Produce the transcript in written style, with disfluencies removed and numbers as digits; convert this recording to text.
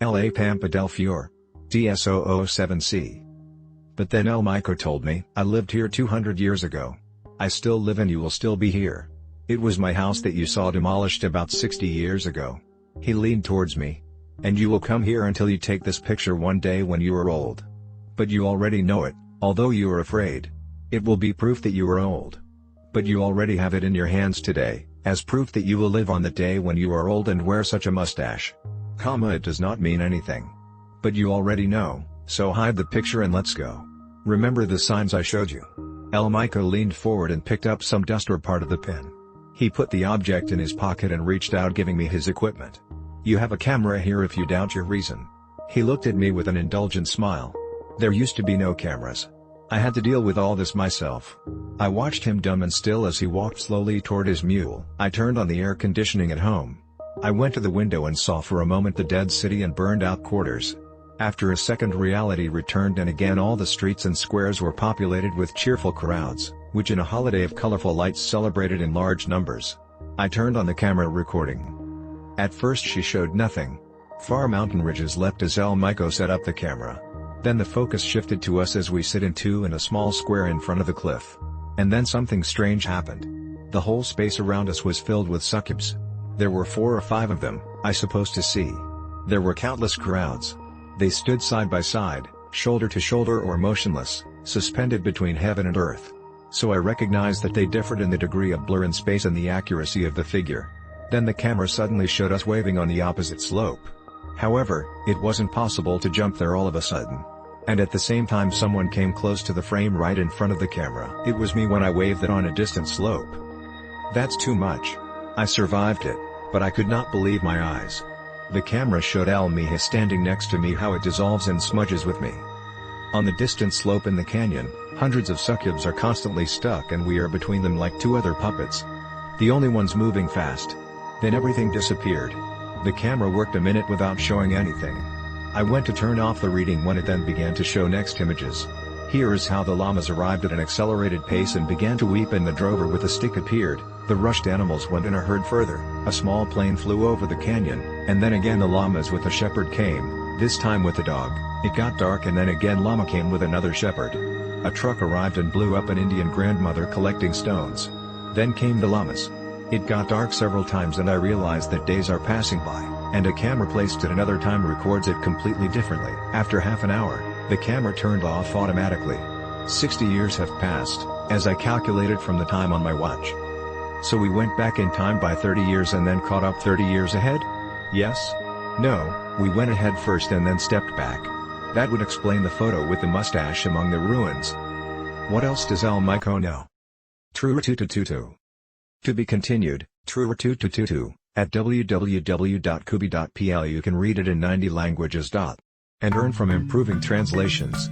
La Pampa del FIOR. TS007C. But then El Mico told me, I lived here 200 years ago. I still live and you will still be here. It was my house that you saw demolished about 60 years ago. He leaned towards me. And you will come here until you take this picture one day when you are old. But you already know it, although you are afraid. It will be proof that you are old. But you already have it in your hands today, as proof that you will live on the day when you are old and wear such a mustache. It does not mean anything. But you already know, so hide the picture and let's go. Remember the signs I showed you? El Mico leaned forward and picked up some dust or part of the pin. He put the object in his pocket and reached out, giving me his equipment. You have a camera here if you doubt your reason. He looked at me with an indulgent smile. There used to be no cameras. I had to deal with all this myself. I watched him dumb and still as he walked slowly toward his mule. I turned on the air conditioning at home. I went to the window and saw for a moment the dead city and burned out quarters. After a second, reality returned, and again all the streets and squares were populated with cheerful crowds, which in a holiday of colorful lights celebrated in large numbers. I turned on the camera recording. At first she showed nothing. Far mountain ridges leapt as El Mico set up the camera. Then the focus shifted to us as we sit in a small square in front of the cliff. And then something strange happened. The whole space around us was filled with succubs. There were 4 or 5 of them, I supposed to see. There were countless crowds. They stood side by side, shoulder to shoulder or motionless, suspended between heaven and earth. So I recognized that they differed in the degree of blur in space and the accuracy of the figure. Then the camera suddenly showed us waving on the opposite slope. However, it wasn't possible to jump there all of a sudden. And at the same time someone came close to the frame right in front of the camera. It was me when I waved it on a distant slope. That's too much. I survived it, but I could not believe my eyes. The camera showed El Mico standing next to me, how it dissolves and smudges with me. On the distant slope in the canyon, hundreds of succubs are constantly stuck and we are between them like 2 other puppets. The only ones moving fast. Then everything disappeared. The camera worked a minute without showing anything. I went to turn off the reading when it then began to show next images. Here is how the llamas arrived at an accelerated pace and began to weep, and the drover with a stick appeared. The rushed animals went in a herd further. A small plane flew over the canyon, and then again the llamas with a shepherd came, this time with a dog. It got dark and then again llama came with another shepherd. A truck arrived and blew up an Indian grandmother collecting stones. Then came the llamas. It got dark several times and I realized that days are passing by, and a camera placed at another time records it completely differently. After half an hour, the camera turned off automatically. 60 years have passed, as I calculated from the time on my watch. So we went back in time by 30 years and then caught up 30 years ahead? Yes? No, we went ahead first and then stepped back. That would explain the photo with the mustache among the ruins. What else does El Mico know? True. To be continued, True at www.kubi.pl. You can read it in 90 languages. And earn from improving translations.